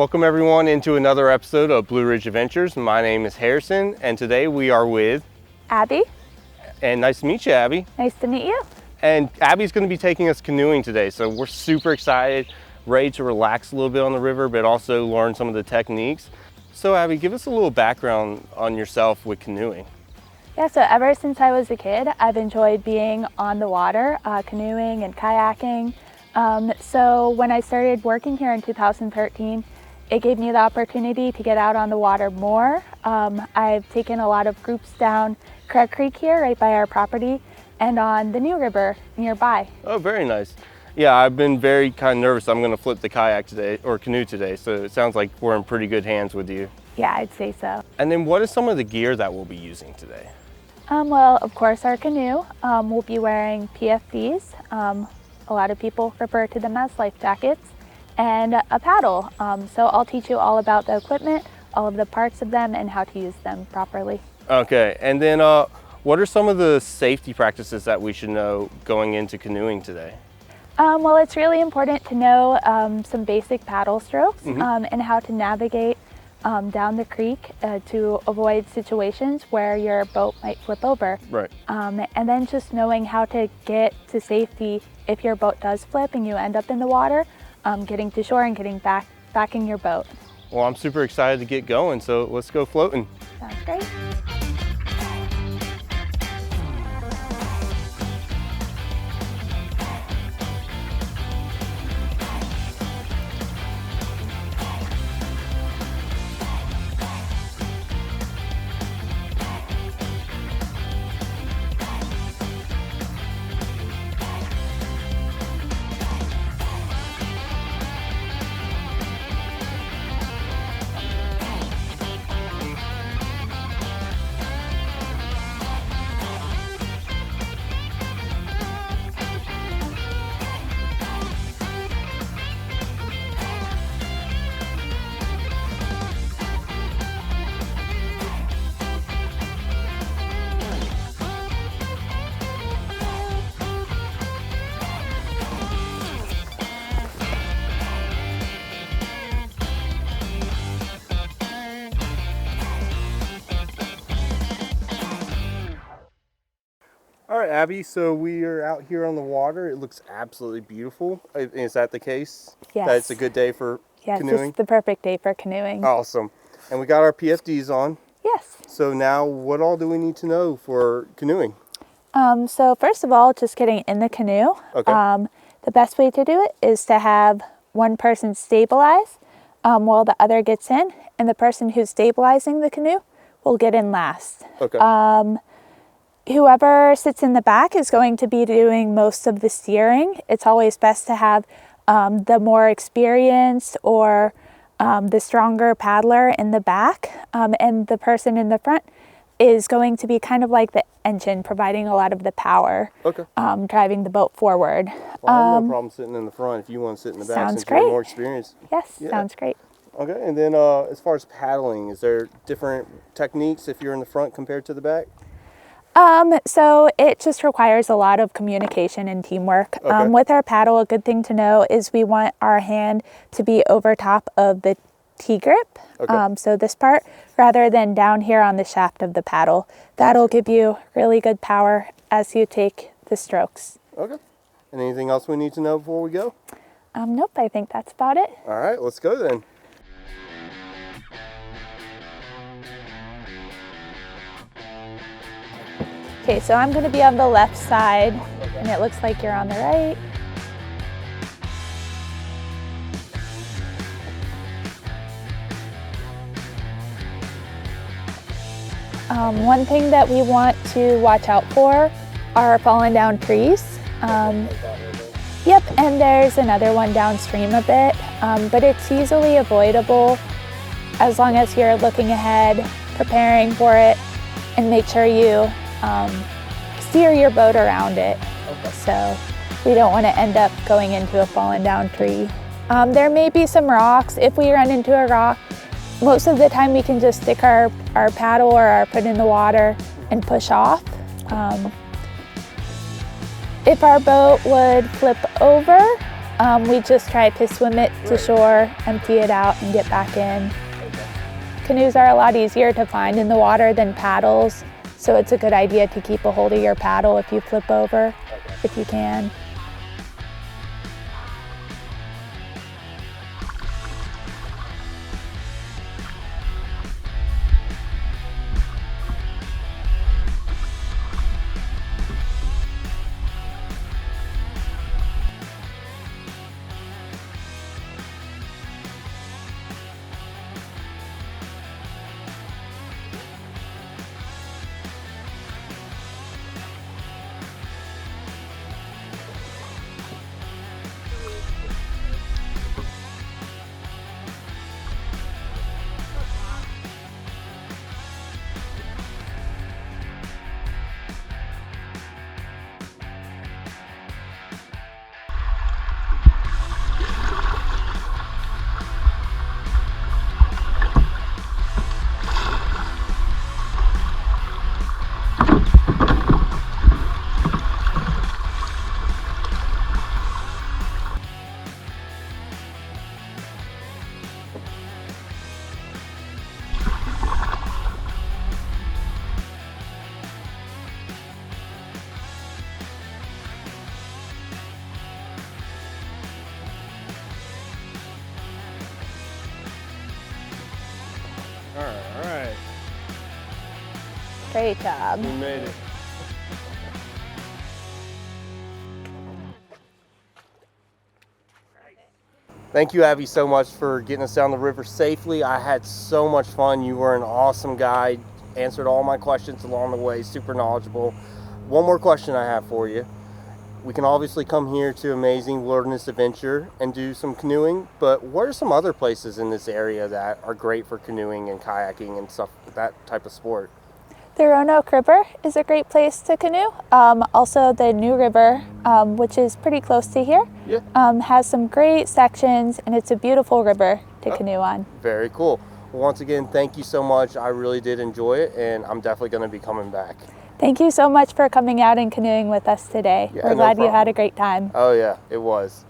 Welcome everyone into another episode of Blue Ridge Adventures. My name is Harrison and today we are with Abby. And nice to meet you, Abby. Nice to meet you. And Abby's going to be taking us canoeing today, so we're super excited, ready to relax a little bit on the river, but also learn some of the techniques. So Abby, give us a little background on yourself with canoeing. Yeah, so ever since I was a kid, I've enjoyed being on the water, canoeing and kayaking. So when I started working here in 2013, it gave me the opportunity to get out on the water more. I've taken a lot of groups down Craig Creek here, right by our property, and on the New River nearby. Oh, very nice. Yeah, I've been very kind of nervous. I'm going to flip the kayak today, or canoe today, so it sounds like we're in pretty good hands with you. Yeah, I'd say so. And then what is some of the gear that we'll be using today? Well, of course, our canoe. We'll be wearing PFDs. A lot of people refer to them as life jackets. And a paddle. So I'll teach you all about the equipment, all of the parts of them, and how to use them properly. Okay, and then what are some of the safety practices that we should know going into canoeing today? Well, it's really important to know some basic paddle strokes and how to navigate down the creek to avoid situations where your boat might flip over. Right. And then just knowing how to get to safety if your boat does flip and you end up in the water. Getting to shore and getting back in your boat. Well, I'm super excited to get going, so let's go floating. Sounds great. All right, Abby, so we are out here on the water. It looks absolutely beautiful. Is that the case? Yes. That it's a good day for canoeing? Yes, it's the perfect day for canoeing. Awesome. And we got our PFDs on. Yes. So now what all do we need to know for canoeing? So first of all, just getting in the canoe. Okay. The best way to do it is to have one person stabilize while the other gets in, and the person who's stabilizing the canoe will get in last. Okay. Whoever sits in the back is going to be doing most of the steering. It's always best to have the more experienced or the stronger paddler in the back, and the person in the front is going to be kind of like the engine, providing a lot of the power, okay. Driving the boat forward. Well, I have no problem sitting in the front if you want to sit in the back Sounds since great. you're more experienced. Yes, Yeah. sounds great. Okay, and then as far as paddling, is there different techniques if you're in the front compared to the back? So it just requires a lot of communication and teamwork. Okay. With our paddle, a good thing to know is we want our hand to be over top of the T-grip, Okay. so this part, rather than down here on the shaft of the paddle. That'll give you really good power as you take the strokes. Okay. And anything else we need to know before we go? Nope, I think that's about it. All right, let's go then. Okay, so I'm going to be on the left side, and it looks like you're on the right. One thing that we want to watch out for are fallen down trees. Yep, and there's another one downstream a bit, but it's easily avoidable as long as you're looking ahead, preparing for it, and make sure you steer your boat around it. Okay. So we don't want to end up going into a fallen down tree. There may be some rocks. If we run into a rock, most of the time we can just stick our paddle or our foot in the water and push off. If our boat would flip over, We just try to swim it to shore, empty it out, and get back in. Canoes are a lot easier to find in the water than paddles, so it's a good idea to keep a hold of your paddle if you flip over, if you can. All right. Great job. We made it. Thank you, Abby, so much for getting us down the river safely. I had so much fun. You were an awesome guide, answered all my questions along the way, super knowledgeable. One more question I have for you. We can obviously come here to Amazing Wilderness Adventure and do some canoeing, but what are some other places in this area that are great for canoeing and kayaking and stuff, that type of sport? The Roanoke River is a great place to canoe. Also the New River, which is pretty close to here, has some great sections, and it's a beautiful river to canoe on. Very cool. Well, once again, thank you so much. I really did enjoy it, and I'm definitely going to be coming back. Thank you so much for coming out and canoeing with us today. Yeah, We're glad you had a great time. Oh yeah, it was.